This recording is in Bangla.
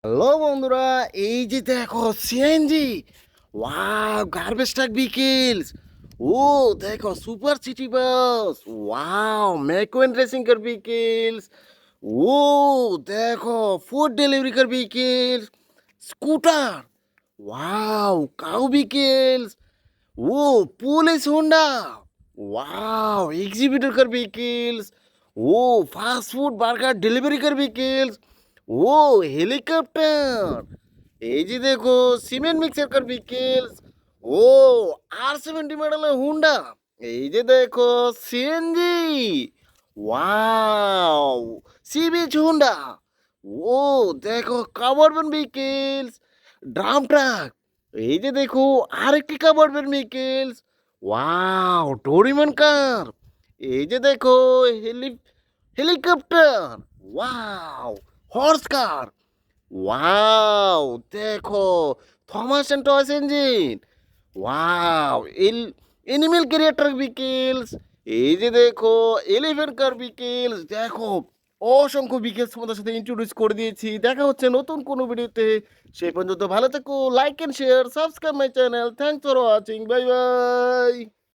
হ্যালো বন্ধুরা, এই যে দেখো CNG. Wow, garbage truck vehicles. ও দেখো, super city bus. Wow, McQueen racing car vehicles. ओ देखो, food delivery car vehicles. Scooter. Wow, cow vehicles. ओ police Honda. Wow, exhibitor car vehicles. ओ fast food burger delivery car vehicles. ও হেলিকপ্টার। এই যে দেখো, সিমেন্ট মিক্সার কার ভিকেলস। ও R70 মডেলের হুন্ডা। এই যে দেখো, CNG. Wow, sea beach Honda. ও দেখো, কাভার্ড ভিকেলস। Drum truck. এই যে দেখো, আরেকটি covered vehicles. Wow, Doraemon car. এই যে দেখো, helicopter. Wow, horse car. Wow দেখো, Thomas and toys engine. Wow, animal creator vehicles. এই যে দেখো, এলিফ্যান্ট কার ভিকেলস। দেখো, অসংখ্য ভিকেলস তোমাদের সাথে ইন্ট্রোডিউস করে দিয়েছি। দেখা হচ্ছে নতুন কোনো ভিডিওতে। সেই পর্যন্ত ভালো থেকো, like and share, subscribe my channel. Thanks for watching, bye by.